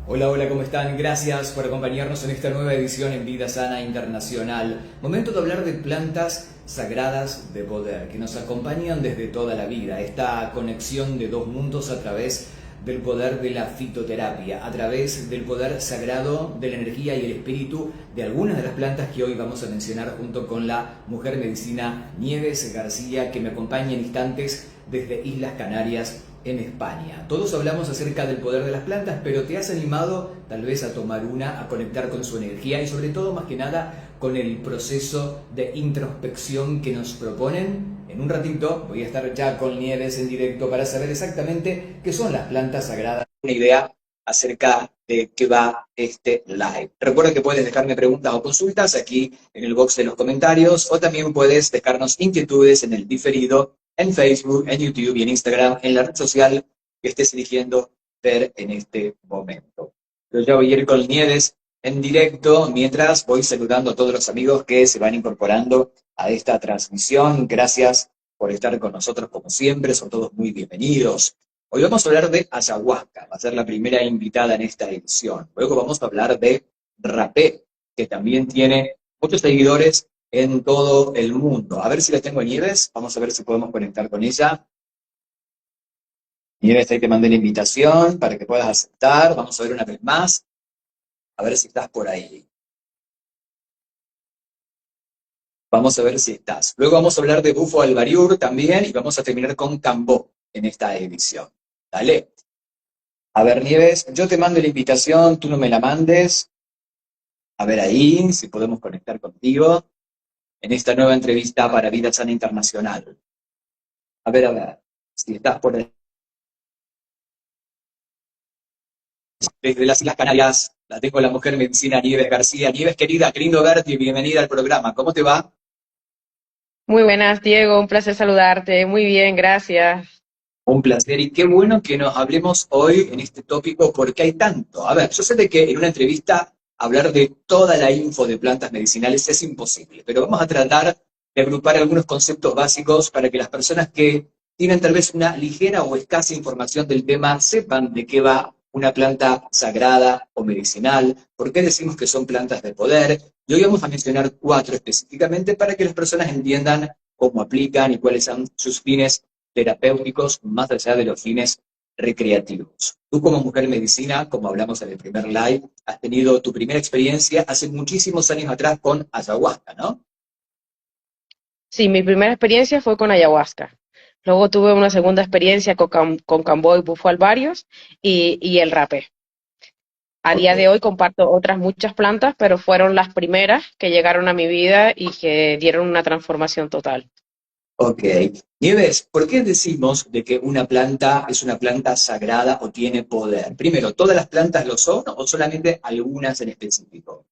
Hola, hola, ¿cómo están? Gracias por acompañarnos en esta nueva edición en Vida Sana Internacional. Momento de hablar de plantas sagradas de poder que nos acompañan desde toda la vida. Esta conexión de dos mundos a través del poder de la fitoterapia, a través del poder sagrado de la energía y el espíritu de algunas de las plantas que hoy vamos a mencionar junto con la mujer medicina Nieves García, que me acompaña en instantes desde Islas Canarias, en España. Todos hablamos acerca del poder de las plantas, pero ¿te has animado tal vez a tomar una, a conectar con su energía y sobre todo, más que nada, con el proceso de introspección que nos proponen? En un ratito voy a estar ya con Nieves en directo para saber exactamente qué son las plantas sagradas. Una idea acerca de qué va este live. Recuerda que puedes dejarme preguntas o consultas aquí en el box de los comentarios o también puedes dejarnos inquietudes en el diferido en Facebook, en YouTube y en Instagram, en la red social que estés eligiendo ver en este momento. Yo ya voy a ir con Nieves en directo mientras voy saludando a todos los amigos que se van incorporando a esta transmisión. Gracias por estar con nosotros como siempre, son todos muy bienvenidos. Hoy vamos a hablar de ayahuasca, va a ser la primera invitada en esta edición. Luego vamos a hablar de rapé, que también tiene muchos seguidores en todo el mundo. A ver si la tengo en Nieves, vamos a ver si podemos conectar con ella. Nieves, ahí te mandé la invitación para que puedas aceptar. Vamos a ver una vez más, a ver si estás por ahí. Vamos a ver si estás. Luego vamos a hablar de Bufo Albariur también y vamos a terminar con Cambó en esta edición. Dale. A ver, Nieves, yo te mando la invitación, tú no me la mandes. A ver ahí, si podemos conectar contigo en esta nueva entrevista para Vida Sana Internacional. A ver, si estás por ahí. Desde las Islas Canarias, la tengo la mujer medicina Nieves García. Nieves, querida, qué lindo verte y bienvenida al programa. ¿Cómo te va? Muy buenas, Diego, un placer saludarte. Muy bien, gracias. Un placer y qué bueno que nos hablemos hoy en este tópico porque hay tanto. A ver, yo sé de que en una entrevista hablar de toda la info de plantas medicinales es imposible, pero vamos a tratar de agrupar algunos conceptos básicos para que las personas que tienen tal vez una ligera o escasa información del tema sepan de qué va una planta sagrada o medicinal, por qué decimos que son plantas de poder. Y hoy vamos a mencionar cuatro específicamente para que las personas entiendan cómo aplican y cuáles son sus fines terapéuticos más allá de los fines recreativos. Tú como mujer medicina, como hablamos en el primer live, has tenido tu primera experiencia hace muchísimos años atrás con ayahuasca, ¿no? Sí, mi primera experiencia fue con ayahuasca. Luego tuve una segunda experiencia con Camboy, Bufo alvarius y el rapé. A Ok, día de hoy comparto otras muchas plantas, pero fueron las primeras que llegaron a mi vida y que dieron una transformación total. ok. Nieves, ¿por qué decimos de que una planta es una planta sagrada o tiene poder? Primero, ¿todas las plantas lo son o solamente algunas en específico?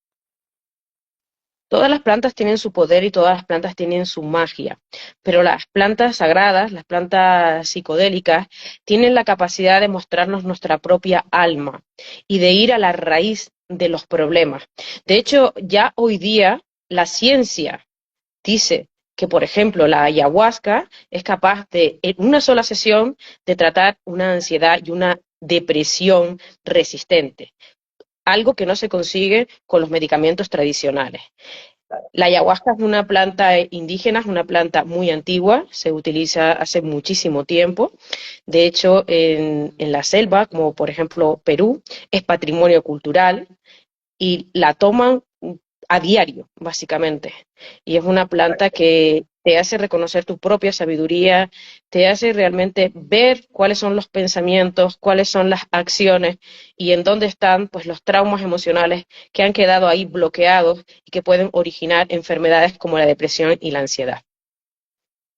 Todas las plantas tienen su poder y todas las plantas tienen su magia, pero las plantas sagradas, las plantas psicodélicas, tienen la capacidad de mostrarnos nuestra propia alma y de ir a la raíz de los problemas. De hecho, ya hoy día la ciencia dice que, por ejemplo, la ayahuasca es capaz de, en una sola sesión, de tratar una ansiedad y una depresión resistente, algo que no se consigue con los medicamentos tradicionales. La ayahuasca es una planta indígena, es una planta muy antigua, se utiliza hace muchísimo tiempo. De hecho, en la selva, como por ejemplo Perú, es patrimonio cultural y la toman a diario, básicamente. Y es una planta que te hace reconocer tu propia sabiduría, te hace realmente ver cuáles son los pensamientos, cuáles son las acciones y en dónde están pues los traumas emocionales que han quedado ahí bloqueados y que pueden originar enfermedades como la depresión y la ansiedad.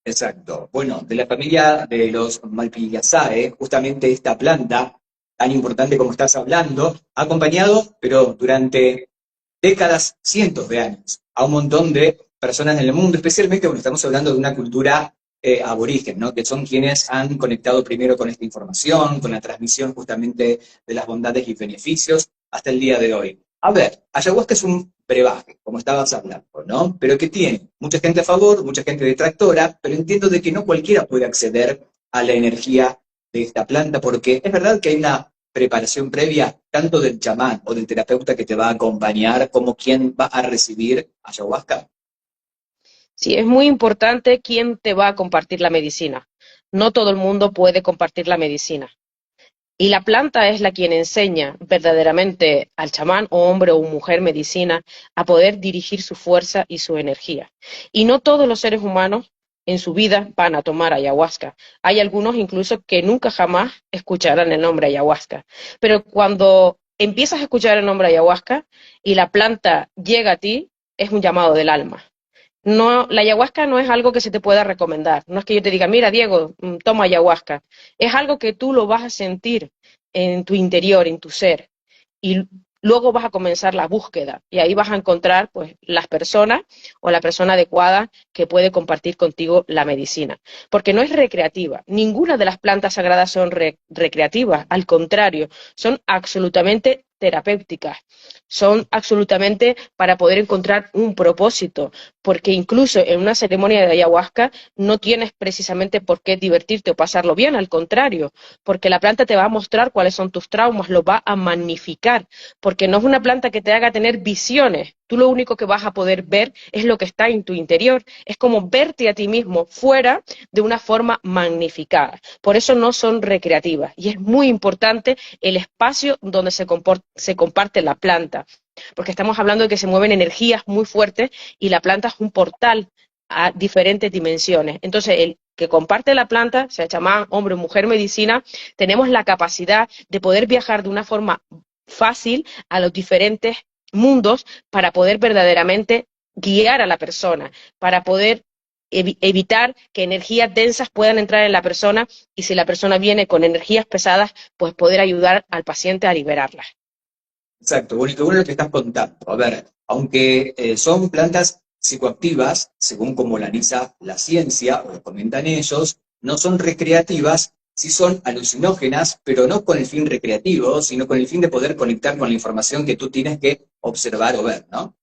Exacto. Bueno, de la familia de los Malpighiaceae, justamente esta planta, tan importante como estás hablando, ha acompañado, pero durante décadas, cientos de años, a un montón de personas en el mundo, especialmente cuando estamos hablando de una cultura aborigen, ¿no? Que son quienes han conectado primero con esta información, con la transmisión justamente de las bondades y beneficios hasta el día de hoy. A ver, ayahuasca es un brebaje, como estabas hablando, ¿no? Pero ¿qué tiene? Mucha gente a favor, mucha gente detractora, pero entiendo de que no cualquiera puede acceder a la energía de esta planta, porque es verdad que hay una preparación previa tanto del chamán o del terapeuta que te va a acompañar como quien va a recibir ayahuasca? Sí, es muy importante quién te va a compartir la medicina. No todo el mundo puede compartir la medicina. Y la planta es la quien enseña verdaderamente al chamán o hombre o mujer medicina a poder dirigir su fuerza y su energía. Y no todos los seres humanos en su vida van a tomar ayahuasca. Hay algunos incluso que nunca jamás escucharán el nombre ayahuasca. Pero cuando empiezas a escuchar el nombre ayahuasca y la planta llega a ti, es un llamado del alma. No, la ayahuasca no es algo que se te pueda recomendar. No es que yo te diga, mira, Diego, toma ayahuasca. Es algo que tú lo vas a sentir en tu interior, en tu ser. Y luego vas a comenzar la búsqueda. Y ahí vas a encontrar, pues, las personas o la persona adecuada que puede compartir contigo la medicina. Porque no es recreativa. Ninguna de las plantas sagradas son recreativas. Al contrario, son absolutamente terapéuticas, son absolutamente para poder encontrar un propósito, porque incluso en una ceremonia de ayahuasca no tienes precisamente por qué divertirte o pasarlo bien, al contrario, porque la planta te va a mostrar cuáles son tus traumas, lo va a magnificar, porque no es una planta que te haga tener visiones, tú lo único que vas a poder ver es lo que está en tu interior, es como verte a ti mismo fuera de una forma magnificada, por eso no son recreativas, y es muy importante el espacio donde se comparte la planta, porque estamos hablando de que se mueven energías muy fuertes y la planta es un portal a diferentes dimensiones. Entonces, el que comparte la planta, sea chamán, hombre, mujer, medicina, tenemos la capacidad de poder viajar de una forma fácil a los diferentes mundos para poder verdaderamente guiar a la persona, para poder evitar que energías densas puedan entrar en la persona y si la persona viene con energías pesadas, pues poder ayudar al paciente a liberarlas. Exacto, bueno, y qué bueno lo que estás contando. A ver, aunque son plantas psicoactivas, según como la analiza la ciencia, o lo comentan ellos, no son recreativas, sí son alucinógenas, pero no con el fin recreativo, sino con el fin de poder conectar con la información que tú tienes que observar o ver, ¿no?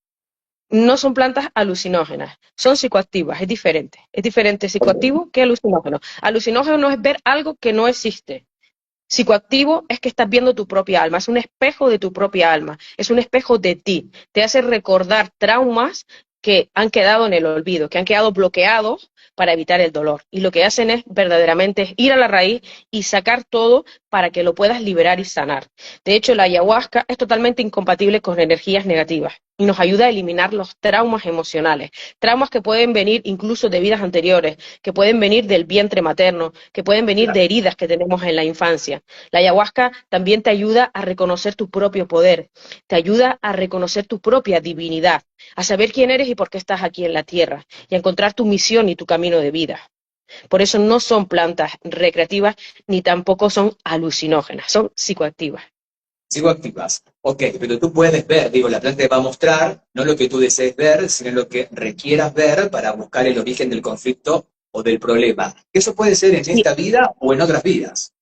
No son plantas alucinógenas, son psicoactivas, es diferente psicoactivo que alucinógeno. Alucinógeno es ver algo que no existe. Psicoactivo es que estás viendo tu propia alma, es un espejo de tu propia alma, es un espejo de ti, te hace recordar traumas que han quedado en el olvido, que han quedado bloqueados para evitar el dolor. Y lo que hacen es verdaderamente ir a la raíz y sacar todo para que lo puedas liberar y sanar. De hecho, la ayahuasca es totalmente incompatible con energías negativas y nos ayuda a eliminar los traumas emocionales, traumas que pueden venir incluso de vidas anteriores, que pueden venir del vientre materno, que pueden venir de heridas que tenemos en la infancia. La ayahuasca también te ayuda a reconocer tu propio poder, te ayuda a reconocer tu propia divinidad, a saber quién eres y por qué estás aquí en la tierra, y a encontrar tu misión y tu camino de vida. Por eso no son plantas recreativas ni tampoco son alucinógenas, son psicoactivas. Psicoactivas. Ok, pero tú puedes ver, digo, la planta te va a mostrar no lo que tú desees ver, sino lo que requieras ver para buscar el origen del conflicto o del problema. Eso puede ser en Sí, esta vida o en otras vidas.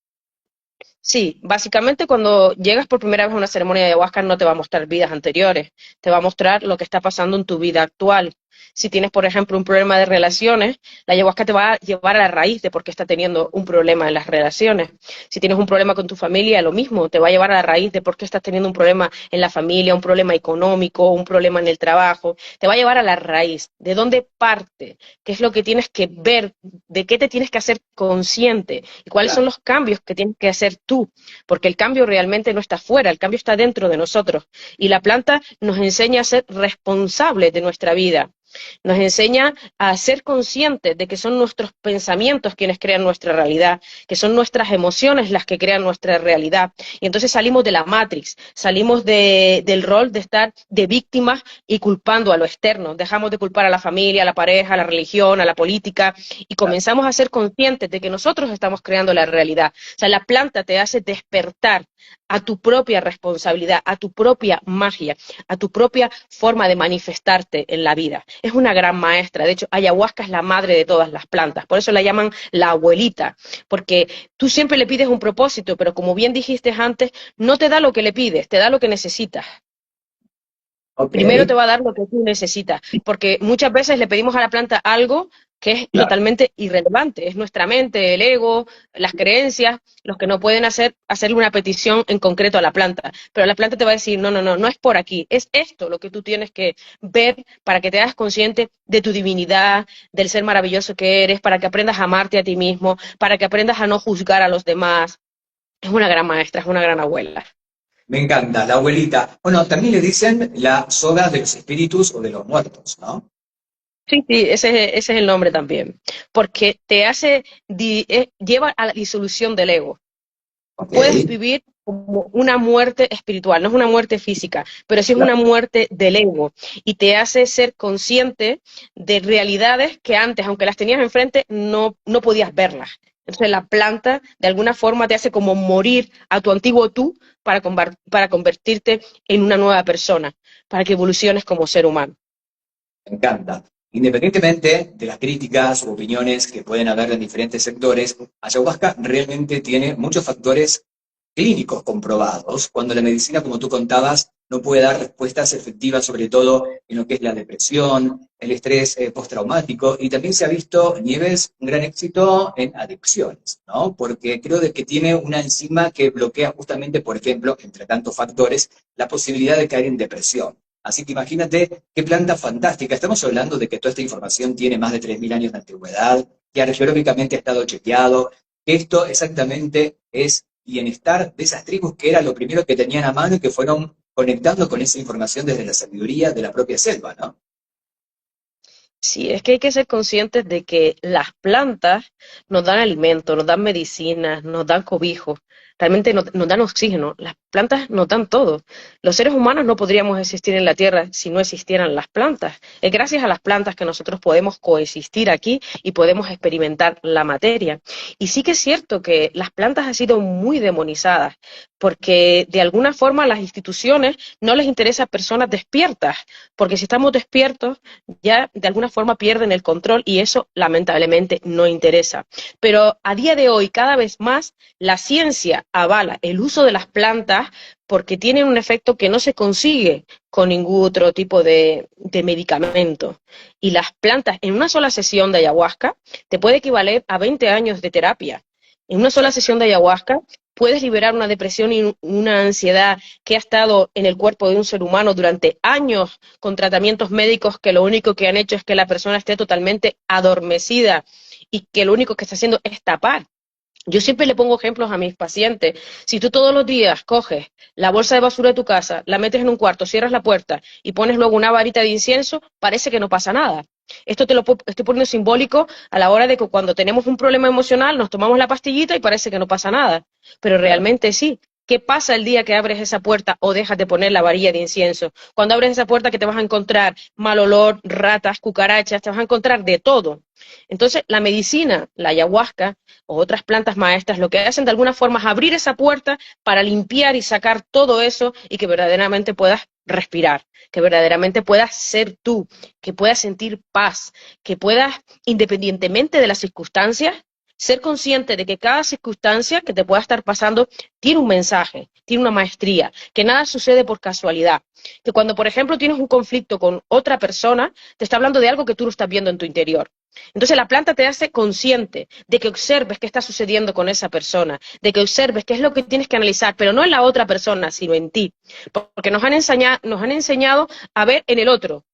sí, básicamente cuando llegas por primera vez a una ceremonia de ayahuasca no te va a mostrar vidas anteriores, te va a mostrar lo que está pasando en tu vida actual. Si tienes, por ejemplo, un problema de relaciones, la ayahuasca te va a llevar a la raíz de por qué está teniendo un problema en las relaciones. Si tienes un problema con tu familia, lo mismo, te va a llevar a la raíz de por qué estás teniendo un problema en la familia, un problema económico, un problema en el trabajo. Te va a llevar a la raíz, de dónde parte, qué es lo que tienes que ver, de qué te tienes que hacer consciente y cuáles son Claro. los cambios que tienes que hacer tú, porque el cambio realmente no está fuera, el cambio está dentro de nosotros. Y la planta nos enseña a ser responsables de nuestra vida. Nos enseña a ser conscientes de que son nuestros pensamientos quienes crean nuestra realidad, que son nuestras emociones las que crean nuestra realidad. Y entonces salimos de la Matrix, salimos del rol de estar de víctimas y culpando a lo externo. Dejamos de culpar a la familia, a la pareja, a la religión, a la política y comenzamos a ser conscientes de que nosotros estamos creando la realidad. O sea, la planta te hace despertar a tu propia responsabilidad, a tu propia magia, a tu propia forma de manifestarte en la vida. Es una gran maestra, de hecho, ayahuasca es la madre de todas las plantas, por eso la llaman la abuelita, porque tú siempre le pides un propósito, pero como bien dijiste antes, no te da lo que le pides, te da lo que necesitas. Ok, Primero te va a dar lo que tú necesitas, porque muchas veces le pedimos a la planta algo que es claro. totalmente irrelevante. Es nuestra mente, el ego, las creencias, los que no pueden hacerle una petición en concreto a la planta. Pero la planta te va a decir, no, no, no, no es por aquí, es esto lo que tú tienes que ver para que te hagas consciente de tu divinidad, del ser maravilloso que eres, para que aprendas a amarte a ti mismo, para que aprendas a no juzgar a los demás. Es una gran maestra, es una gran abuela. Me encanta, la abuelita. Bueno, también le dicen la soga de los espíritus o de los muertos, ¿no? Sí, sí, ese es el nombre también, porque te hace, lleva a la disolución del ego. Ok, Puedes vivir como una muerte espiritual, no es una muerte física, pero sí es una claro. muerte del ego y te hace ser consciente de realidades que antes, aunque las tenías enfrente, no podías verlas. Entonces la planta de alguna forma te hace como morir a tu antiguo tú para convertirte en una nueva persona, para que evoluciones como ser humano. Me encanta. Independientemente de las críticas u opiniones que pueden haber en diferentes sectores, ayahuasca realmente tiene muchos factores clínicos comprobados, cuando la medicina, como tú contabas, no puede dar respuestas efectivas, sobre todo en lo que es la depresión, el estrés postraumático, y también se ha visto, Nieves, un gran éxito en adicciones, ¿no? Porque creo de que tiene una enzima que bloquea justamente, por ejemplo, entre tantos factores, la posibilidad de caer en depresión. Así que imagínate qué planta fantástica. Estamos hablando de que toda esta información tiene más de 3.000 años de antigüedad, que arqueológicamente ha estado chequeado, que esto exactamente es bienestar de esas tribus que era lo primero que tenían a mano y que fueron conectando con esa información desde la sabiduría de la propia selva, ¿no? Sí, es que hay que ser conscientes de que las plantas nos dan alimento, nos dan medicinas, nos dan cobijo, realmente nos dan oxígeno. Las plantas nos dan todo. Los seres humanos no podríamos existir en la Tierra si no existieran las plantas. Es gracias a las plantas que nosotros podemos coexistir aquí y podemos experimentar la materia. Y sí que es cierto que las plantas han sido muy demonizadas, porque de alguna forma a las instituciones no les interesa personas despiertas, porque si estamos despiertos ya de alguna forma pierden el control y eso lamentablemente no interesa. Pero a día de hoy, cada vez más, la ciencia avala el uso de las plantas porque tienen un efecto que no se consigue con ningún otro tipo de medicamento. Y las plantas en una sola sesión de ayahuasca te puede equivaler a 20 años de terapia. En una sola sesión de ayahuasca puedes liberar una depresión y una ansiedad que ha estado en el cuerpo de un ser humano durante años con tratamientos médicos que lo único que han hecho es que la persona esté totalmente adormecida y que lo único que está haciendo es tapar. Yo siempre le pongo ejemplos a mis pacientes. Si tú todos los días coges la bolsa de basura de tu casa, la metes en un cuarto, cierras la puerta y pones luego una varita de incienso, parece que no pasa nada. Esto te lo estoy poniendo simbólico a la hora de que cuando tenemos un problema emocional nos tomamos la pastillita y parece que no pasa nada. Pero Claro. realmente sí. ¿Qué pasa el día que abres esa puerta o dejas de poner la varilla de incienso? Cuando abres esa puerta que te vas a encontrar mal olor, ratas, cucarachas, te vas a encontrar de todo. Entonces, la medicina, la ayahuasca o otras plantas maestras, lo que hacen de alguna forma es abrir esa puerta para limpiar y sacar todo eso y que verdaderamente puedas respirar, que verdaderamente puedas ser tú, que puedas sentir paz, que puedas, independientemente de las circunstancias, ser consciente de que cada circunstancia que te pueda estar pasando tiene un mensaje, tiene una maestría, que nada sucede por casualidad, que cuando, por ejemplo, tienes un conflicto con otra persona, te está hablando de algo que tú no estás viendo en tu interior. Entonces la planta te hace consciente de que observes qué está sucediendo con esa persona, de que observes qué es lo que tienes que analizar, pero no en la otra persona, sino en ti. Porque nos han enseñado a ver en el otro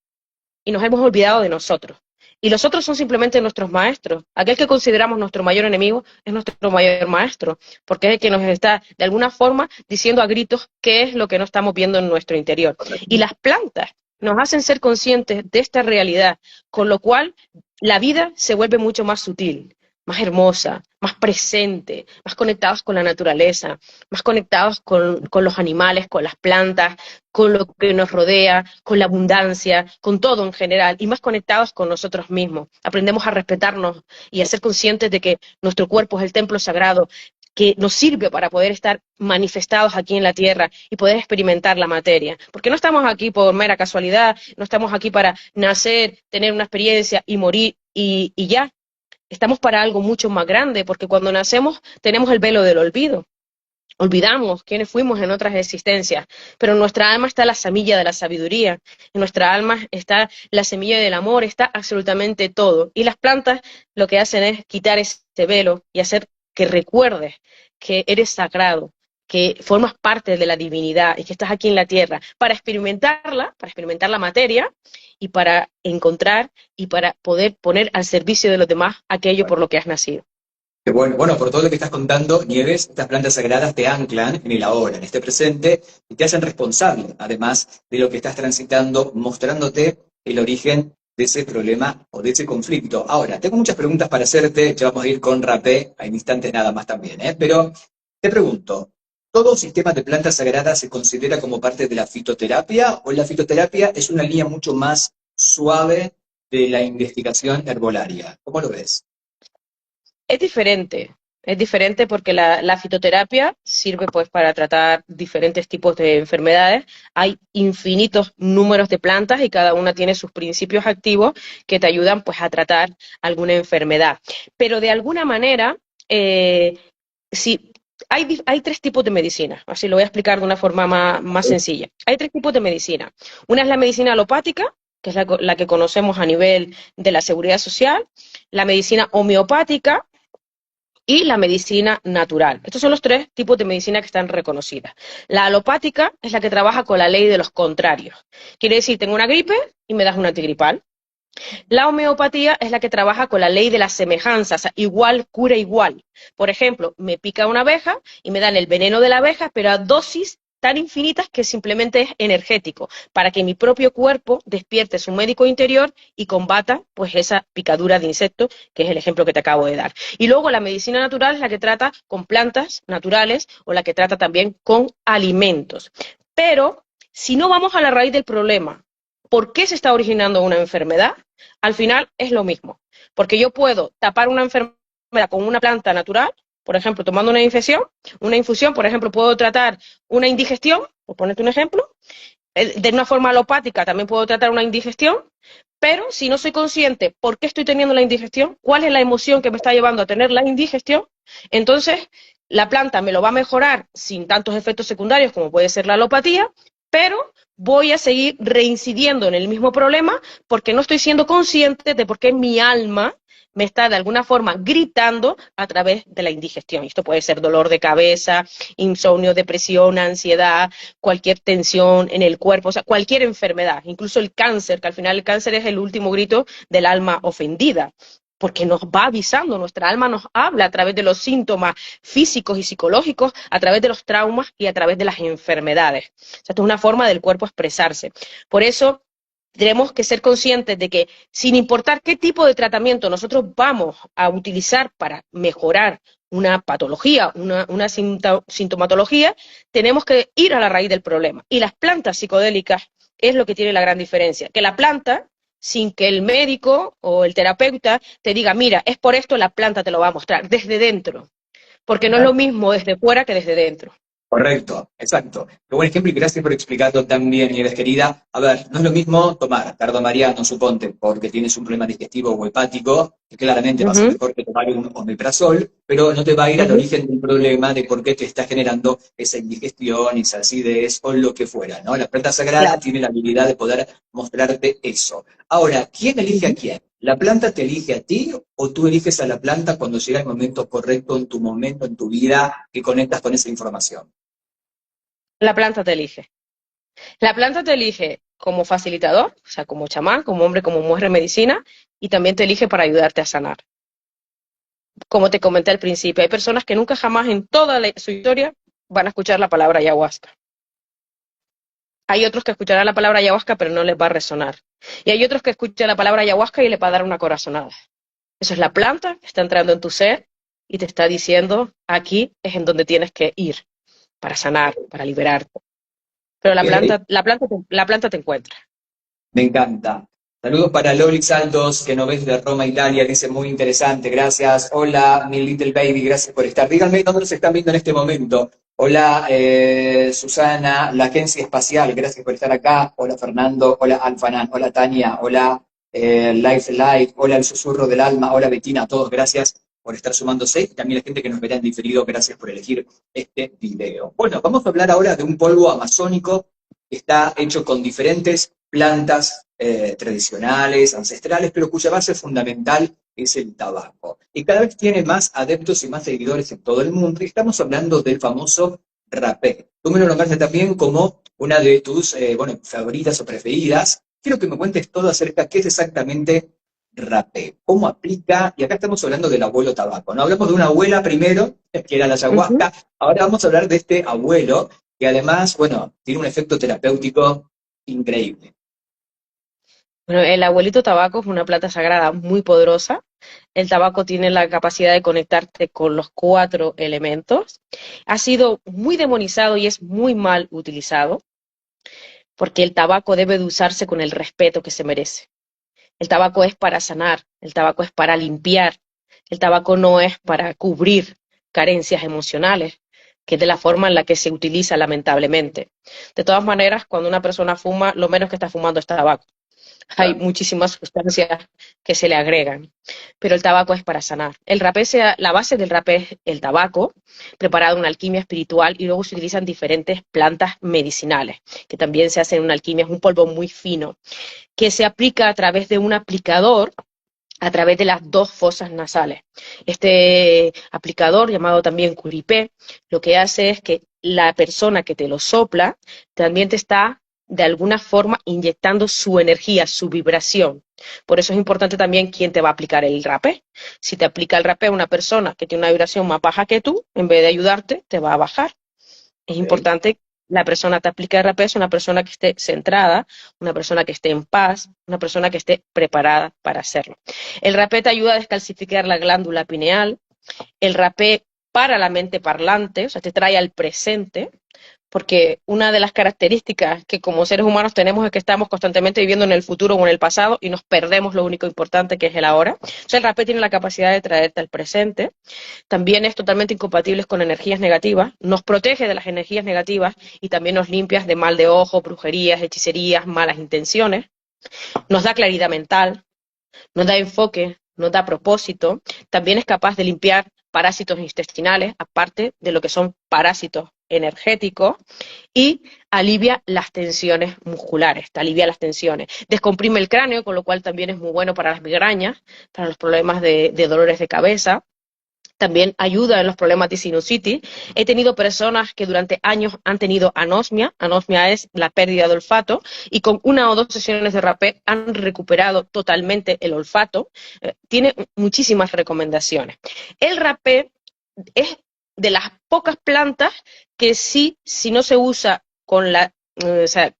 y nos hemos olvidado de nosotros. Y los otros son simplemente nuestros maestros. Aquel que consideramos nuestro mayor enemigo es nuestro mayor maestro, porque es el que nos está, de alguna forma, diciendo a gritos qué es lo que no estamos viendo en nuestro interior. Y las plantas nos hacen ser conscientes de esta realidad, con lo cual la vida se vuelve mucho más sutil, más hermosa, más presente, más conectados con la naturaleza, más conectados con los animales, con las plantas, con lo que nos rodea, con la abundancia, con todo en general, y más conectados con nosotros mismos. Aprendemos a respetarnos y a ser conscientes de que nuestro cuerpo es el templo sagrado que nos sirve para poder estar manifestados aquí en la tierra y poder experimentar la materia. Porque no estamos aquí por mera casualidad, no estamos aquí para nacer, tener una experiencia y morir y ya. Estamos para algo mucho más grande, porque cuando nacemos tenemos el velo del olvido. Olvidamos quiénes fuimos en otras existencias, pero en nuestra alma está la semilla de la sabiduría, en nuestra alma está la semilla del amor, está absolutamente todo. Y las plantas lo que hacen es quitar ese velo y hacer que recuerdes que eres sagrado, que formas parte de la divinidad y que estás aquí en la tierra para experimentar la materia y para encontrar y para poder poner al servicio de los demás aquello por lo que has nacido. Qué bueno, bueno, por todo lo que estás contando, Nieves, estas plantas sagradas te anclan en el ahora, en este presente, y te hacen responsable, además de lo que estás transitando, mostrándote el origen de ese problema o de ese conflicto. Ahora, tengo muchas preguntas para hacerte, ya vamos a ir con rapé, en instantes nada más también, ¿eh? Pero te pregunto, ¿todo sistema de plantas sagradas se considera como parte de la fitoterapia o la fitoterapia es una línea mucho más suave de la investigación herbolaria? ¿Cómo lo ves? Es diferente porque la fitoterapia sirve pues para tratar diferentes tipos de enfermedades. Hay infinitos números de plantas y cada una tiene sus principios activos que te ayudan pues a tratar alguna enfermedad. Pero de alguna manera, si hay tres tipos de medicina, así lo voy a explicar de una forma más sencilla. Hay tres tipos de medicina. Una es la medicina alopática, que es la que conocemos a nivel de la seguridad social, la medicina homeopática y la medicina natural. Estos son los tres tipos de medicina que están reconocidas. La alopática es la que trabaja con la ley de los contrarios. Quiere decir, tengo una gripe y me das un antigripal. La homeopatía es la que trabaja con la ley de las semejanzas, o sea, igual cura igual. Por ejemplo, me pica una abeja y me dan el veneno de la abeja, pero a dosis tan infinitas que simplemente es energético, para que mi propio cuerpo despierte su médico interior y combata pues esa picadura de insecto, que es el ejemplo que te acabo de dar. Y luego la medicina natural es la que trata con plantas naturales o la que trata también con alimentos. Pero si no vamos a la raíz del problema, ¿por qué se está originando una enfermedad? Al final es lo mismo, porque yo puedo tapar una enfermedad con una planta natural, por ejemplo, tomando una infusión, por ejemplo, puedo tratar una indigestión, por ponerte un ejemplo, de una forma alopática también puedo tratar una indigestión, pero si no soy consciente por qué estoy teniendo la indigestión, cuál es la emoción que me está llevando a tener la indigestión, entonces la planta me lo va a mejorar sin tantos efectos secundarios como puede ser la alopatía, pero voy a seguir reincidiendo en el mismo problema porque no estoy siendo consciente de por qué mi alma me está de alguna forma gritando a través de la indigestión. Esto puede ser dolor de cabeza, insomnio, depresión, ansiedad, cualquier tensión en el cuerpo, o sea, cualquier enfermedad, incluso el cáncer, que al final el cáncer es el último grito del alma ofendida, porque nos va avisando, nuestra alma nos habla a través de los síntomas físicos y psicológicos, a través de los traumas y a través de las enfermedades. O sea, esto es una forma del cuerpo expresarse. Por eso tenemos que ser conscientes de que sin importar qué tipo de tratamiento nosotros vamos a utilizar para mejorar una patología, una sintomatología, tenemos que ir a la raíz del problema. Y las plantas psicodélicas es lo que tiene la gran diferencia, que la planta, sin que el médico o el terapeuta te diga, mira, es por esto, la planta te lo va a mostrar desde dentro, porque no es lo mismo desde fuera que desde dentro. Correcto, exacto. Qué buen ejemplo y gracias por explicarlo tan bien, Nieves querida. A ver, no es lo mismo tomar cardamariano, suponte, porque tienes un problema digestivo o hepático, que claramente va a ser Ujú, mejor que tomar un omeprazol, pero no te va a ir al ujú. origen del problema de por qué te está generando esa indigestión, esa acidez o lo que fuera, ¿no? La planta sagrada Claro. tiene la habilidad de poder mostrarte eso. Ahora, ¿quién elige a Ujú. quién? ¿La planta te elige a ti o tú eliges a la planta cuando llega el momento correcto en tu momento, en tu vida, que conectas con esa información? La planta te elige. La planta te elige como facilitador, o sea, como chamán, como hombre, como mujer en medicina, y también te elige para ayudarte a sanar. Como te comenté al principio, hay personas que nunca jamás en toda su historia van a escuchar la palabra ayahuasca. Hay otros que escucharán la palabra ayahuasca, pero no les va a resonar. Y hay otros que escuchan la palabra ayahuasca y les va a dar una corazonada. Eso es la planta que está entrando en tu ser y te está diciendo, aquí es en donde tienes que ir para sanar, para liberarte. Pero Ok. la planta te encuentra. Me encanta. Saludos para Loli Santos, que nos ves de Roma, Italia, dice muy interesante, gracias. Hola, mi little baby, gracias por estar. Díganme dónde nos están viendo en este momento. Hola, Susana, la Agencia Espacial, gracias por estar acá. Hola, Fernando. Hola, Alfanan. Hola, Tania. Hola, Life Life. Hola, El Susurro del Alma. Hola, Betina. A todos, gracias por estar sumándose y también la gente que nos verá en diferido, gracias por elegir este video. Bueno, vamos a hablar ahora de un polvo amazónico que está hecho con diferentes plantas tradicionales, ancestrales, pero cuya base fundamental es el tabaco. Y cada vez tiene más adeptos y más seguidores en todo el mundo. Y estamos hablando del famoso rapé. Tú me lo nombraste también como una de tus favoritas o preferidas. Quiero que me cuentes todo acerca de qué es exactamente rapé, cómo aplica, y acá estamos hablando del abuelo tabaco, ¿no? Hablamos de una abuela primero, que era la Ujú. ayahuasca, ahora vamos a hablar de este abuelo, que además, bueno, tiene un efecto terapéutico increíble. Bueno, el abuelito tabaco es una planta sagrada muy poderosa. El tabaco tiene la capacidad de conectarte con los cuatro elementos. Ha sido muy demonizado y es muy mal utilizado, porque el tabaco debe de usarse con el respeto que se merece. El tabaco es para sanar, el tabaco es para limpiar, el tabaco no es para cubrir carencias emocionales, que es de la forma en la que se utiliza lamentablemente. De todas maneras, cuando una persona fuma, lo menos que está fumando es tabaco. Hay muchísimas sustancias que se le agregan, pero el tabaco es para sanar. La base del rapé es el tabaco, preparado en alquimia espiritual, y luego se utilizan diferentes plantas medicinales, que también se hacen en una alquimia, es un polvo muy fino, que se aplica a través de un aplicador, a través de las dos fosas nasales. Este aplicador, llamado también curipé, lo que hace es que la persona que te lo sopla también te está de alguna forma inyectando su energía, su vibración. Por eso es importante también quién te va a aplicar el rapé. Si te aplica el rapé una persona que tiene una vibración más baja que tú, en vez de ayudarte, te va a bajar. Es ¿Ok? importante la persona te aplica el rapé, es una persona que esté centrada, una persona que esté en paz, una persona que esté preparada para hacerlo. El rapé te ayuda a descalcificar la glándula pineal, el rapé para la mente parlante, o sea, te trae al presente, porque una de las características que como seres humanos tenemos es que estamos constantemente viviendo en el futuro o en el pasado y nos perdemos lo único importante que es el ahora. O sea, el rapé tiene la capacidad de traerte al presente. También es totalmente incompatible con energías negativas, nos protege de las energías negativas y también nos limpia de mal de ojo, brujerías, hechicerías, malas intenciones, nos da claridad mental, nos da enfoque, nos da propósito, también es capaz de limpiar parásitos intestinales, aparte de lo que son parásitos energéticos, y alivia las tensiones musculares, te alivia las tensiones, descomprime el cráneo, con lo cual también es muy bueno para las migrañas, para los problemas de dolores de cabeza, también ayuda en los problemas de sinusitis. He tenido personas que durante años han tenido anosmia, anosmia es la pérdida de olfato, y con una o dos sesiones de rapé han recuperado totalmente el olfato. Tiene muchísimas recomendaciones. El rapé es de las pocas plantas que sí, si no se usa con o sea,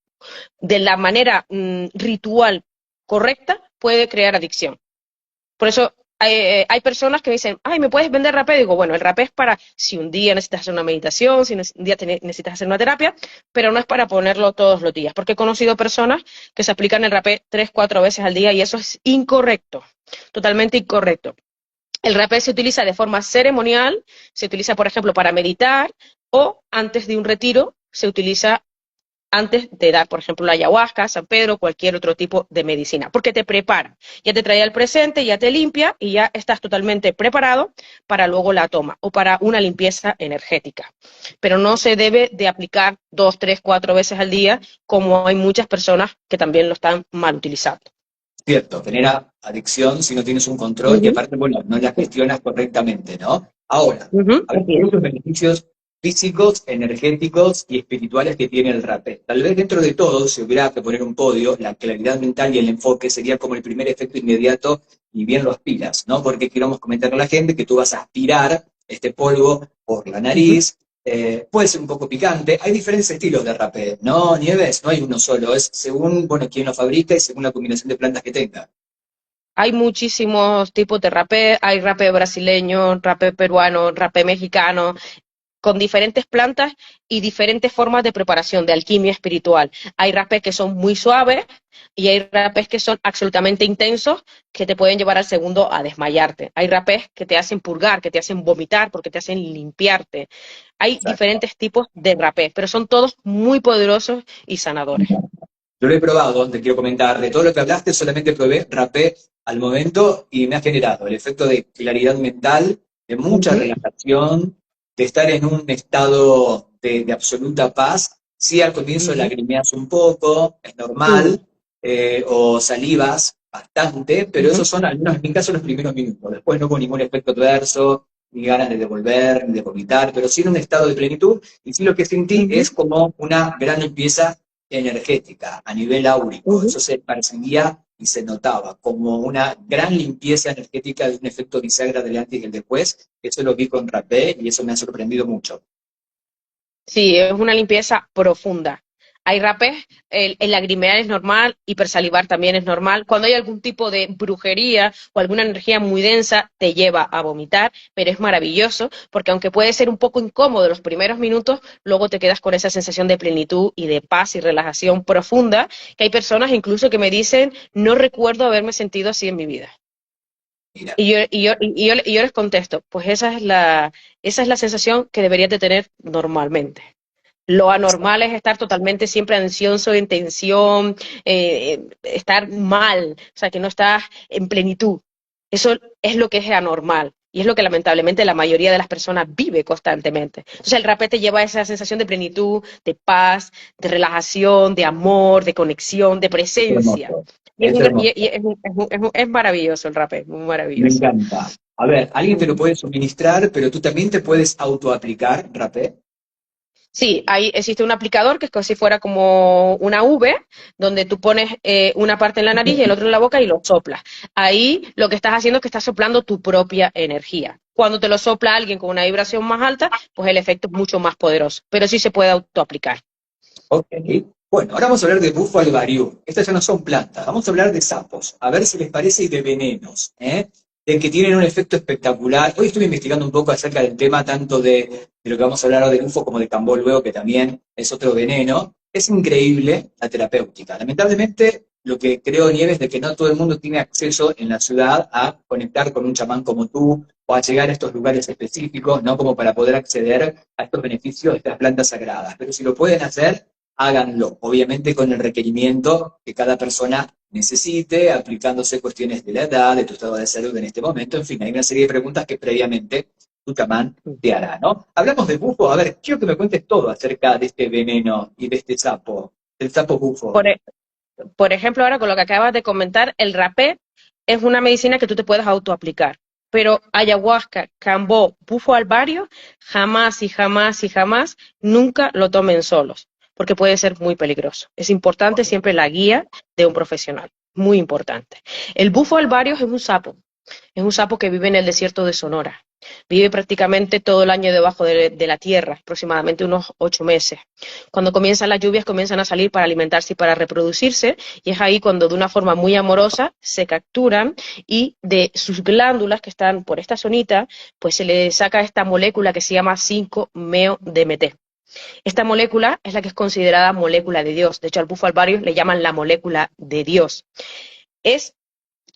de la manera ritual correcta, puede crear adicción. Por eso hay personas que dicen, ay, ¿me puedes vender rapé? Digo, bueno, el rapé es para si un día necesitas hacer una meditación, si un día necesitas hacer una terapia, pero no es para ponerlo todos los días, porque he conocido personas que se aplican el rapé 3, 4 veces al día y eso es incorrecto, totalmente incorrecto. El rapé se utiliza de forma ceremonial, se utiliza, por ejemplo, para meditar o antes de un retiro, se utiliza antes de dar, por ejemplo, la ayahuasca, San Pedro, cualquier otro tipo de medicina, porque te prepara, ya te trae al presente, ya te limpia y ya estás totalmente preparado para luego la toma o para una limpieza energética. Pero no se debe de aplicar 2, 3, 4 veces al día, como hay muchas personas que también lo están mal utilizando. Cierto, genera adicción si no tienes un control y Uh -huh, aparte, bueno, no la gestionas correctamente, ¿no? Ahora, uh -huh, hablamos así de es. los beneficios físicos, energéticos y espirituales que tiene el rapé. Tal vez dentro de todo, si hubiera que poner un podio, la claridad mental y el enfoque sería como el primer efecto inmediato y bien lo aspiras, ¿no? Porque queremos comentarle a la gente que tú vas a aspirar este polvo por la Uh -huh. nariz, puede ser un poco picante, hay diferentes estilos de rapé, ¿no, Nieves? No hay uno solo, es según, bueno, quién lo fabrica y según la combinación de plantas que tenga. Hay muchísimos tipos de rapé, hay rapé brasileño, rapé peruano, rapé mexicano, con diferentes plantas y diferentes formas de preparación, de alquimia espiritual. Hay rapés que son muy suaves y hay rapés que son absolutamente intensos, que te pueden llevar al segundo a desmayarte. Hay rapés que te hacen purgar, que te hacen vomitar, porque te hacen limpiarte. Hay Exacto. diferentes tipos de rapés, pero son todos muy poderosos y sanadores. Yo lo he probado, te quiero comentar, de todo lo que hablaste solamente probé rapé al momento y me ha generado el efecto de claridad mental, de mucha Ujú, relajación, de estar en un estado de absoluta paz. Sí, al comienzo ujú, lagrimeas un poco, es mm, normal, o salivas bastante, pero ujú, esos son, al menos en mi caso, los primeros minutos. Después no hubo ningún efecto adverso, ni ganas de devolver, ni de vomitar, pero sí en un estado de plenitud, y sí lo que sentí ujú, es como una gran limpieza energética a nivel áurico. ujú. Eso se percibía y se notaba como una gran limpieza energética de un efecto bisagra del antes y el después. Eso lo vi con rapé y eso me ha sorprendido mucho. Sí, es una limpieza profunda. Hay rapés, el lagrimear es normal, hipersalivar también es normal. Cuando hay algún tipo de brujería o alguna energía muy densa, te lleva a vomitar, pero es maravilloso porque aunque puede ser un poco incómodo los primeros minutos, luego te quedas con esa sensación de plenitud y de paz y relajación profunda, que hay personas incluso que me dicen, no recuerdo haberme sentido así en mi vida. Mira, Y yo les contesto, pues esa es la sensación que deberías de tener normalmente. Lo anormal es estar totalmente siempre ansioso, en tensión, estar mal, o sea, que no estás en plenitud. Eso es lo que es anormal y es lo que lamentablemente la mayoría de las personas vive constantemente. Entonces el rapé te lleva a esa sensación de plenitud, de paz, de relajación, de amor, de conexión, de es presencia. hermoso, es Y hermoso, es maravilloso el rapé, muy me maravilloso. encanta. A ver, alguien te lo puede suministrar, pero tú también te puedes autoaplicar rapé. Sí, ahí existe un aplicador que es como si fuera como una V, donde tú pones una parte en la nariz y el otro en la boca y lo soplas. Ahí lo que estás haciendo es que estás soplando tu propia energía. Cuando te lo sopla alguien con una vibración más alta, pues el efecto es mucho más poderoso, pero sí se puede autoaplicar. Ok. Bueno, ahora vamos a hablar de bufo alvarium. Estas ya no son plantas, vamos a hablar de sapos. A ver si les parece y de venenos, ¿eh? De que tienen un efecto espectacular. Hoy estuve investigando un poco acerca del tema tanto de lo que vamos a hablar ahora de bufo como de cambó luego, que también es otro veneno. Es increíble la terapéutica. Lamentablemente, lo que creo, Nieves, de que no todo el mundo tiene acceso en la ciudad a conectar con un chamán como tú o a llegar a estos lugares específicos, ¿no? Como para poder acceder a estos beneficios de estas plantas sagradas. Pero si lo pueden hacer, háganlo, obviamente con el requerimiento que cada persona necesite, aplicándose cuestiones de la edad, de tu estado de salud en este momento, en fin, hay una serie de preguntas que previamente tu chamán te hará, ¿no? Hablamos de bufo, a ver, quiero que me cuentes todo acerca de este veneno y de este sapo, del sapo bufo. Por, e- por ejemplo, ahora con lo que acabas de comentar, el rapé es una medicina que tú te puedes autoaplicar. Pero ayahuasca, cambó, bufo alvario, jamás y jamás y jamás, nunca lo tomen solos, porque puede ser muy peligroso. Es importante siempre la guía de un profesional, muy importante. El bufo alvario es un sapo que vive en el desierto de Sonora. Vive prácticamente todo el año debajo de la tierra, aproximadamente unos 8 meses. Cuando comienzan las lluvias, comienzan a salir para alimentarse y para reproducirse, y es ahí cuando de una forma muy amorosa se capturan y de sus glándulas que están por esta zonita, pues se le saca esta molécula que se llama 5-MeO-DMT. Esta molécula es la que es considerada molécula de Dios. De hecho, al bufo alvario le llaman la molécula de Dios. Es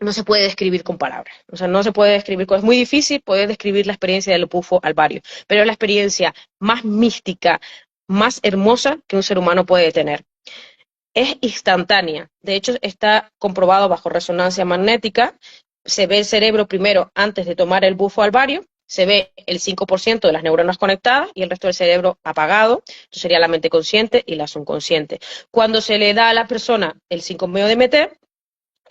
no se puede describir con palabras. O sea, no se puede describir, es muy difícil poder describir la experiencia del bufo alvario, pero es la experiencia más mística, más hermosa que un ser humano puede tener. Es instantánea. De hecho, está comprobado bajo resonancia magnética. Se ve el cerebro primero antes de tomar el bufo alvario. Se ve el 5% de las neuronas conectadas y el resto del cerebro apagado. Esto sería la mente consciente y la subconsciente. Cuando se le da a la persona el 5-MeO-DMT,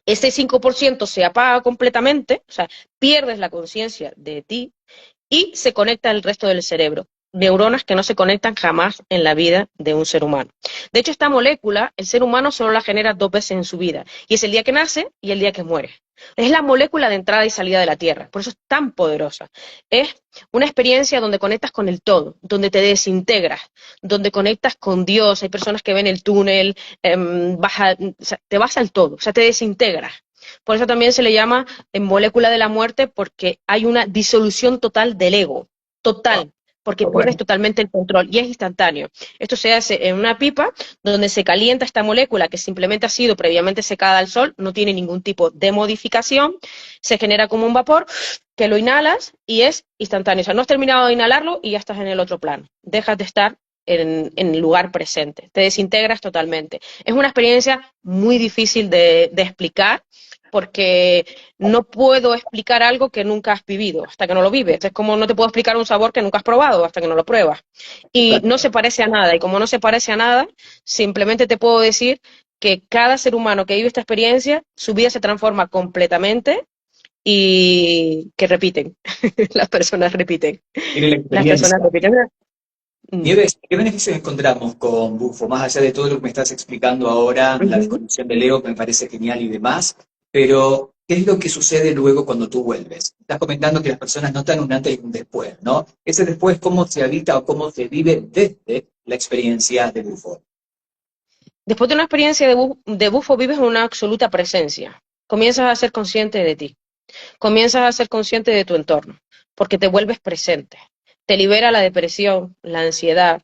ese 5% se apaga completamente, o sea, pierdes la conciencia de ti y se conecta el resto del cerebro. Neuronas que no se conectan jamás en la vida de un ser humano. De hecho, esta molécula, el ser humano solo la genera 2 veces en su vida, y es el día que nace y el día que muere. Es la molécula de entrada y salida de la Tierra, por eso es tan poderosa. Es una experiencia donde conectas con el todo, donde te desintegras, donde conectas con Dios. Hay personas que ven el túnel, o sea, te vas al todo, o sea, te desintegras. Por eso también se le llama en molécula de la muerte, porque hay una disolución total del ego, total, porque pierdes Bueno, totalmente el control y es instantáneo. Esto se hace en una pipa donde se calienta esta molécula que simplemente ha sido previamente secada al sol, no tiene ningún tipo de modificación, se genera como un vapor que lo inhalas y es instantáneo. O sea, no has terminado de inhalarlo y ya estás en el otro plano. Dejas de estar en el lugar presente, te desintegras totalmente. Es una experiencia muy difícil de explicar, porque no puedo explicar algo que nunca has vivido hasta que no lo vives. Es como no te puedo explicar un sabor que nunca has probado hasta que no lo pruebas. Y no se parece a nada. Y como no se parece a nada, simplemente te puedo decir que cada ser humano que vive esta experiencia, su vida se transforma completamente y que repiten. Las personas repiten. Tiene la Las personas experiencia. repiten. Mm. Nieves, ¿qué beneficios encontramos con Bufo? Más allá de todo lo que me estás explicando ahora, la Ujú. desconexión del ego que me parece genial y demás, pero ¿qué es lo que sucede luego cuando tú vuelves? Estás comentando que las personas notan un antes y un después, ¿no? Ese después, ¿cómo se habita o cómo se vive desde la experiencia de Bufo? Después de una experiencia de bufo, vives en una absoluta presencia. Comienzas a ser consciente de ti. Comienzas a ser consciente de tu entorno, porque te vuelves presente. Te libera la depresión, la ansiedad,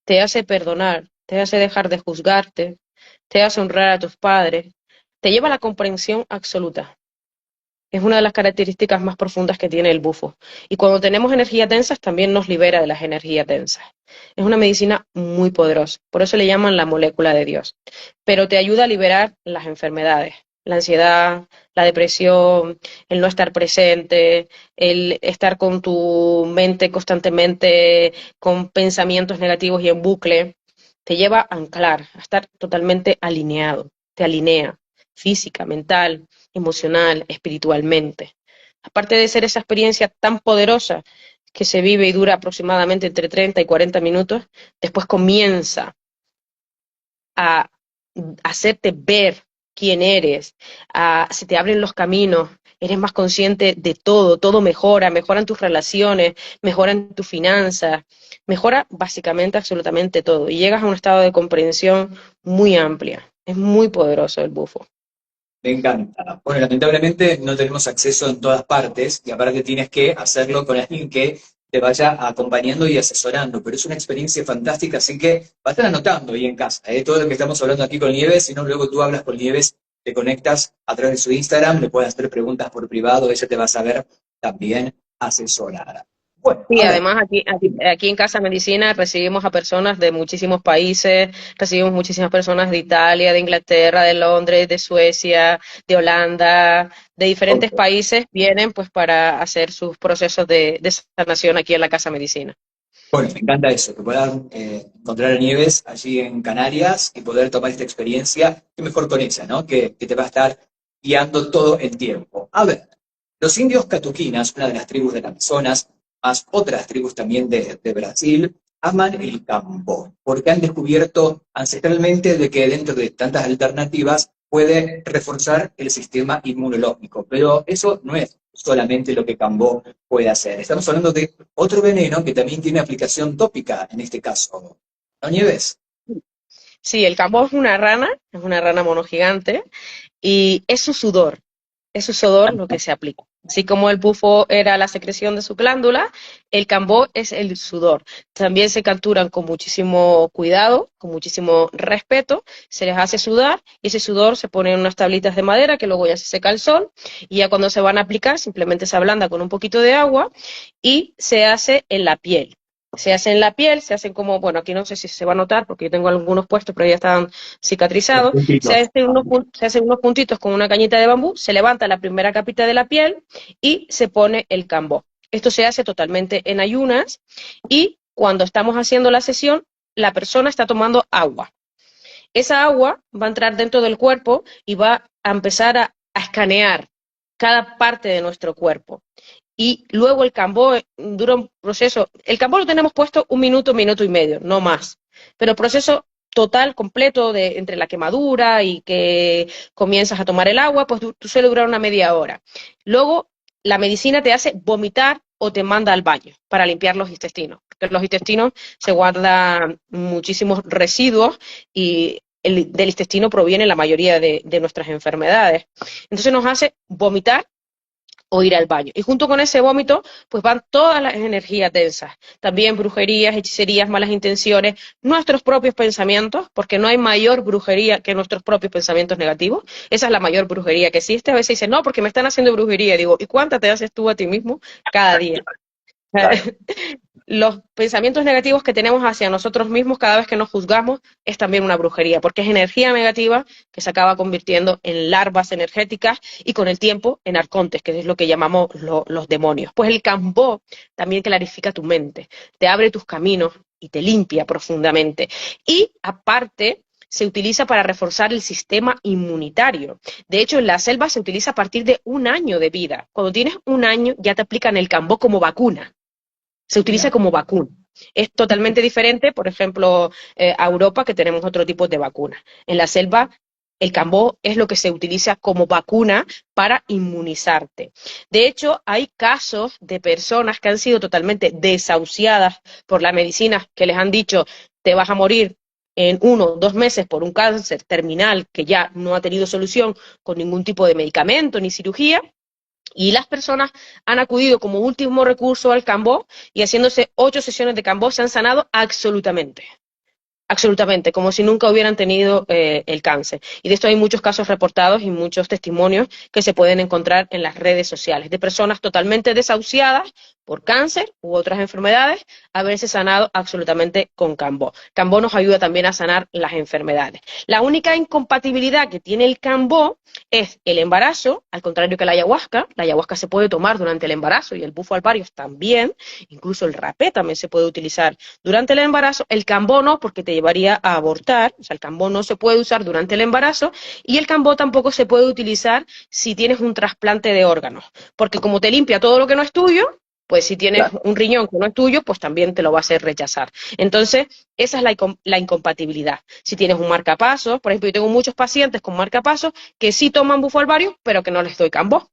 te hace perdonar, te hace dejar de juzgarte, te hace honrar a tus padres, te lleva a la comprensión absoluta. Es una de las características más profundas que tiene el bufo. Y cuando tenemos energías tensas, también nos libera de las energías tensas. Es una medicina muy poderosa, por eso le llaman la molécula de Dios. Pero te ayuda a liberar las enfermedades, la ansiedad, la depresión, el no estar presente, el estar con tu mente constantemente con pensamientos negativos y en bucle. Te lleva a anclar, a estar totalmente alineado, te alinea física, mental, emocional, espiritualmente. Aparte de ser esa experiencia tan poderosa que se vive y dura aproximadamente entre 30 y 40 minutos, después comienza a hacerte ver quién eres, se te abren los caminos, eres más consciente de todo, todo mejora, mejoran tus relaciones, mejoran tus finanzas, mejora básicamente absolutamente todo y llegas a un estado de comprensión muy amplia. Es muy poderoso el bufo. Me encanta. Bueno, lamentablemente no tenemos acceso en todas partes y aparte tienes que hacerlo con alguien que te vaya acompañando y asesorando, pero es una experiencia fantástica, así que vayan anotando ahí en casa, todo lo que estamos hablando aquí con Nieves, si no luego tú hablas con Nieves, te conectas a través de su Instagram, le puedes hacer preguntas por privado, ella te va a saber también asesorar. Bueno, Sí, a ver, además aquí en Casa Medicina recibimos a personas de muchísimos países, recibimos muchísimas personas de Italia, de Inglaterra, de Londres, de Suecia, de Holanda, de diferentes ok. países, vienen pues para hacer sus procesos de sanación aquí en la Casa Medicina. Bueno, me encanta eso, que puedan encontrar a Nieves allí en Canarias y poder tomar esta experiencia, que mejor con ella, ¿no? Que te va a estar guiando todo el tiempo. A ver, los indios catuquinas, una de las tribus del Amazonas, más otras tribus también de Brasil, aman el campo, porque han descubierto ancestralmente de que dentro de tantas alternativas puede reforzar el sistema inmunológico. Pero eso no es solamente lo que Cambó puede hacer. Estamos hablando de otro veneno que también tiene aplicación tópica en este caso. ¿No, Nieves? Sí, el cambo es una rana monogigante, y es su sudor lo que se aplica. Así como el bufo era la secreción de su glándula, el cambó es el sudor. También se capturan con muchísimo cuidado, con muchísimo respeto, se les hace sudar y ese sudor se pone en unas tablitas de madera que luego ya se seca al sol y ya cuando se van a aplicar simplemente se ablanda con un poquito de agua y se hace en la piel. Se hace en la piel, se hacen como, bueno, aquí no sé si se va a notar porque yo tengo algunos puestos, pero ya están Los cicatrizados. puntitos. Se hacen unos puntitos con una cañita de bambú, se levanta la primera capita de la piel y se pone el cambó. Esto se hace totalmente en ayunas y cuando estamos haciendo la sesión, la persona está tomando agua. Esa agua va a entrar dentro del cuerpo y va a empezar a escanear cada parte de nuestro cuerpo. Y luego el cambó dura un proceso, el cambó lo tenemos puesto un minuto, minuto y medio, no más. Pero el proceso total, completo, de entre la quemadura y que comienzas a tomar el agua, pues tú suele durar una media hora. Luego la medicina te hace vomitar o te manda al baño para limpiar los intestinos, porque en los intestinos se guardan muchísimos residuos y del intestino proviene la mayoría de nuestras enfermedades. Entonces nos hace vomitar o ir al baño. Y junto con ese vómito, pues van todas las energías densas. También brujerías, hechicerías, malas intenciones, nuestros propios pensamientos, porque no hay mayor brujería que nuestros propios pensamientos negativos. Esa es la mayor brujería que existe. A veces dicen, no, porque me están haciendo brujería. Digo, ¿y cuánta te haces tú a ti mismo cada día? Claro. Los pensamientos negativos que tenemos hacia nosotros mismos cada vez que nos juzgamos es también una brujería, porque es energía negativa que se acaba convirtiendo en larvas energéticas y con el tiempo en arcontes, que es lo que llamamos los demonios. Pues el Cambó también clarifica tu mente, te abre tus caminos y te limpia profundamente. Y aparte, se utiliza para reforzar el sistema inmunitario. De hecho, en la selva se utiliza a partir de 1 año de vida. Cuando tienes 1 año ya te aplican el Cambó como vacuna, se utiliza Mira. como vacuna. Es totalmente diferente, por ejemplo, a Europa, que tenemos otro tipo de vacuna. En la selva, el Cambó es lo que se utiliza como vacuna para inmunizarte. De hecho, hay casos de personas que han sido totalmente desahuciadas por la medicina, que les han dicho, te vas a morir en 1 o 2 meses por un cáncer terminal que ya no ha tenido solución con ningún tipo de medicamento ni cirugía, y las personas han acudido como último recurso al Cambó y haciéndose 8 sesiones de Cambó se han sanado absolutamente. Absolutamente, como si nunca hubieran tenido el cáncer. Y de esto hay muchos casos reportados y muchos testimonios que se pueden encontrar en las redes sociales, de personas totalmente desahuciadas por cáncer u otras enfermedades, haberse sanado absolutamente con Cambó. Cambó nos ayuda también a sanar las enfermedades. La única incompatibilidad que tiene el Cambó es el embarazo, al contrario que la ayahuasca se puede tomar durante el embarazo y el bufo alvarius también, incluso el rapé también se puede utilizar durante el embarazo, el Cambó no, porque te llevaría a abortar, o sea, el Cambó no se puede usar durante el embarazo y el Cambó tampoco se puede utilizar si tienes un trasplante de órganos, porque como te limpia todo lo que no es tuyo, pues si tienes Claro. un riñón que no es tuyo, pues también te lo va a hacer rechazar. Entonces, esa es la incompatibilidad. Si tienes un marcapasos, por ejemplo, yo tengo muchos pacientes con marcapasos que sí toman bufo alvario, pero que no les doy Cambó, Ok.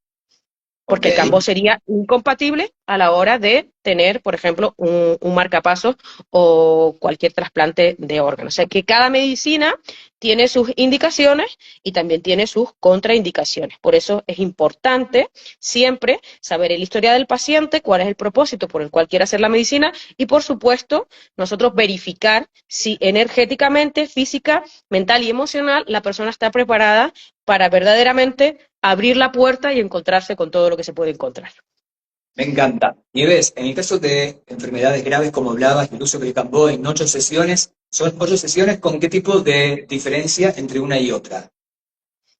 porque el Cambó sería incompatible a la hora de tener, por ejemplo, un marcapasos o cualquier trasplante de órganos. O sea, que cada medicina tiene sus indicaciones y también tiene sus contraindicaciones. Por eso es importante siempre saber el historial del paciente, cuál es el propósito por el cual quiere hacer la medicina y, por supuesto, nosotros verificar si energéticamente, física, mental y emocional la persona está preparada para verdaderamente abrir la puerta y encontrarse con todo lo que se puede encontrar. Me encanta. Nieves, en el caso de enfermedades graves, como hablabas, el uso del Cambó en 8 sesiones, ¿son 8 sesiones con qué tipo de diferencia entre una y otra?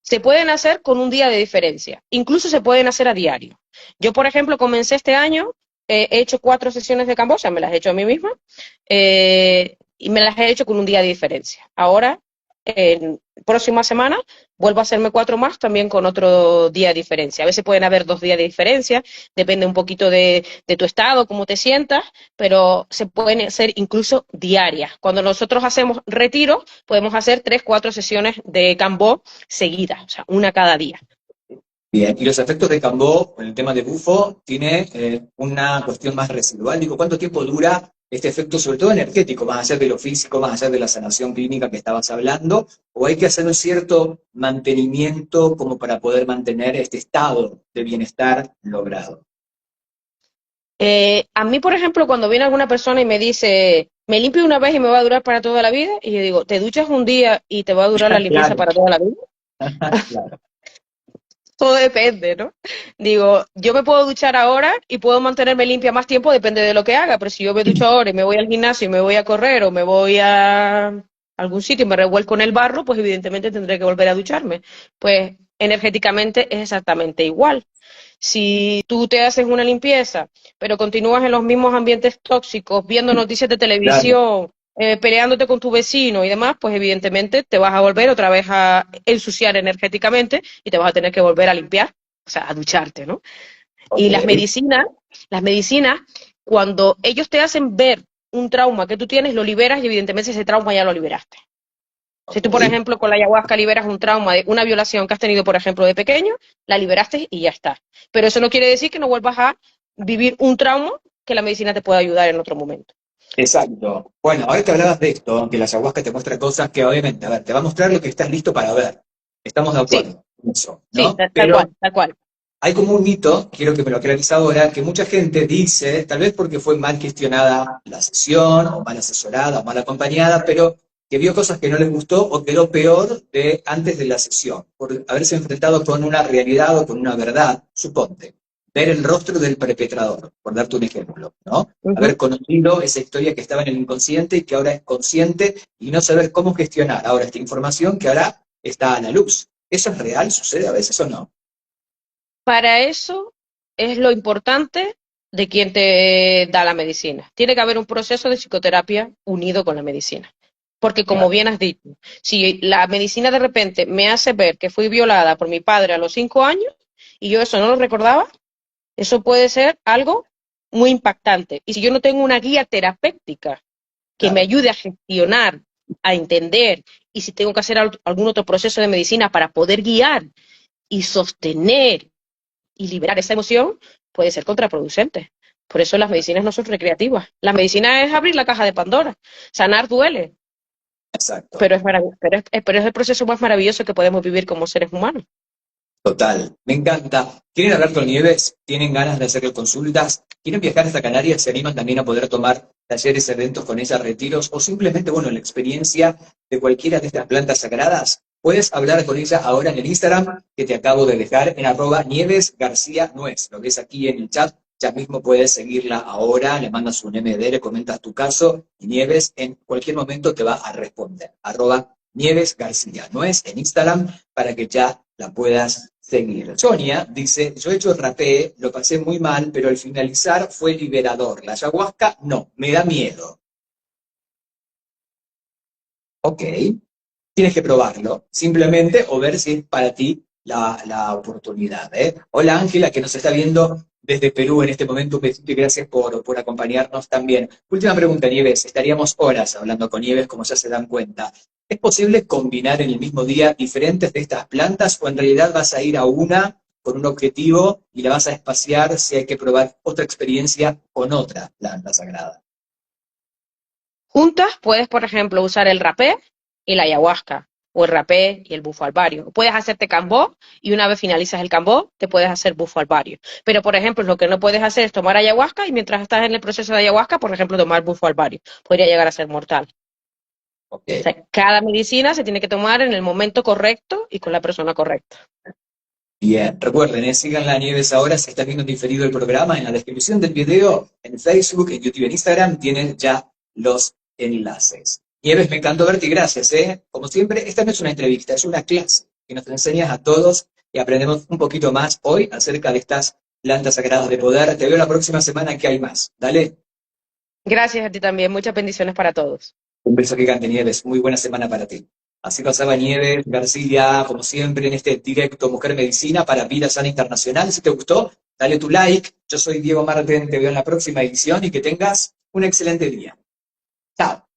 Se pueden hacer con un día de diferencia, incluso se pueden hacer a diario. Yo, por ejemplo, comencé este año, he hecho 4 sesiones de Camboya, me las he hecho a mí misma, y me las he hecho con un día de diferencia. Ahora, en próxima semana, vuelvo a hacerme 4 más, también con otro día de diferencia. A veces pueden haber 2 días de diferencia, depende un poquito de tu estado, cómo te sientas, pero se pueden hacer incluso diarias. Cuando nosotros hacemos retiro, podemos hacer 3, 4 sesiones de Cambó seguidas, o sea, una cada día. Bien, y los efectos de Cambó, en el tema de bufo, tiene una cuestión más residual. Digo, ¿cuánto tiempo dura este efecto, sobre todo energético, más allá de lo físico, más allá de la sanación clínica que estabas hablando? ¿O hay que hacer un cierto mantenimiento como para poder mantener este estado de bienestar logrado? A mí, por ejemplo, cuando viene alguna persona y me dice, me limpio una vez y me va a durar para toda la vida, y yo digo, ¿te duchas un día y te va a durar la limpieza Claro, para toda la vida? claro. Todo depende, ¿no? Digo, yo me puedo duchar ahora y puedo mantenerme limpia más tiempo, depende de lo que haga, pero si yo me ducho ahora y me voy al gimnasio y me voy a correr o me voy a algún sitio y me revuelco en el barro, pues evidentemente tendré que volver a ducharme. Pues energéticamente es exactamente igual. Si tú te haces una limpieza, pero continúas en los mismos ambientes tóxicos, viendo noticias de Claro. televisión, peleándote con tu vecino y demás, pues evidentemente te vas a volver otra vez a ensuciar energéticamente y te vas a tener que volver a limpiar, o sea, a ducharte, ¿no? Y Ok. las medicinas, cuando ellos te hacen ver un trauma que tú tienes, lo liberas y evidentemente ese trauma ya lo liberaste. Si tú, por Ok. ejemplo, con la ayahuasca liberas un trauma de una violación que has tenido, por ejemplo, de pequeño, la liberaste y ya está. Pero eso no quiere decir que no vuelvas a vivir un trauma que la medicina te pueda ayudar en otro momento. Exacto. Bueno, ahora que hablabas de esto, que la ayahuasca te muestra cosas que obviamente, a ver, te va a mostrar lo que estás listo para ver. Estamos de Sí, acuerdo con eso, sí, ¿no? tal Pero cual, tal cual. hay como un mito, quiero que me lo aclares ahora, que mucha gente dice, tal vez porque fue mal gestionada la sesión, o mal asesorada, o mal acompañada, pero que vio cosas que no les gustó o quedó peor de antes de la sesión, por haberse enfrentado con una realidad o con una verdad, suponte. ver el rostro del perpetrador, por darte un ejemplo, ¿no? Ujú. Haber conocido esa historia que estaba en el inconsciente y que ahora es consciente y no saber cómo gestionar ahora esta información que ahora está a la luz. ¿Eso es real? ¿Sucede a veces o no? Para eso es lo importante de quien te da la medicina. Tiene que haber un proceso de psicoterapia unido con la medicina. Porque como Claro, bien has dicho, si la medicina de repente me hace ver que fui violada por mi padre a los 5 años y yo eso no lo recordaba, eso puede ser algo muy impactante. Y si yo no tengo una guía terapéutica que me claro. ayude a gestionar, a entender, y si tengo que hacer algún otro proceso de medicina para poder guiar y sostener y liberar esa emoción, puede ser contraproducente. Por eso las medicinas no son recreativas. La medicina es abrir la caja de Pandora. Sanar duele, Exacto. pero pero es el proceso más maravilloso que podemos vivir como seres humanos. Total, me encanta. ¿Quieren hablar con Nieves? ¿Tienen ganas de hacerle consultas? ¿Quieren viajar hasta Canarias? ¿Se animan también a poder tomar talleres, eventos con ella, retiros? O simplemente, bueno, la experiencia de cualquiera de estas plantas sagradas. Puedes hablar con ella ahora en el Instagram que te acabo de dejar en @Nieves García Nuez. Lo ves aquí en el chat. Ya mismo puedes seguirla ahora, le mandas un MD, le comentas tu caso y Nieves en cualquier momento te va a responder. @Nieves García Nuez en Instagram para que ya la puedas seguir. Sonia dice, yo he hecho rapé, lo pasé muy mal, pero al finalizar fue liberador. La ayahuasca no, me da miedo. Ok, tienes que probarlo, simplemente, o ver si es para ti la oportunidad. ¿Eh? Hola Ángela, que nos está viendo desde Perú en este momento, un besito y gracias por acompañarnos también. Última pregunta, Nieves, estaríamos horas hablando con Nieves, como ya se dan cuenta. ¿Es posible combinar en el mismo día diferentes de estas plantas o en realidad vas a ir a una con un objetivo y la vas a espaciar si hay que probar otra experiencia con otra planta sagrada? Juntas puedes, por ejemplo, usar el rapé y la ayahuasca, o el rapé y el bufo alvario. Puedes hacerte cambó y una vez finalizas el cambó, te puedes hacer bufo alvario. Pero, por ejemplo, lo que no puedes hacer es tomar ayahuasca y mientras estás en el proceso de ayahuasca, por ejemplo, tomar bufo alvario. Podría llegar a ser mortal. Ok. O sea, cada medicina se tiene que tomar en el momento correcto y con la persona correcta. Bien, recuerden, sigan la Nieves ahora, si están viendo diferido el programa, en la descripción del video, en Facebook, en YouTube, en Instagram, tienen ya los enlaces. Nieves, me encantó verte y gracias, ¿eh? Como siempre, esta no es una entrevista, es una clase que nos enseñas a todos y aprendemos un poquito más hoy acerca de estas plantas sagradas de poder. Te veo la próxima semana que hay más. Dale, Gracias a ti también. Muchas bendiciones para todos. un beso gigante, Nieves. Muy buena semana para ti. Así pasaba Nieves García, como siempre, en este directo Mujer Medicina para Vida Sana Internacional. Si te gustó, dale tu like. Yo soy Diego Marten, te veo en la próxima edición y que tengas un excelente día. Chao.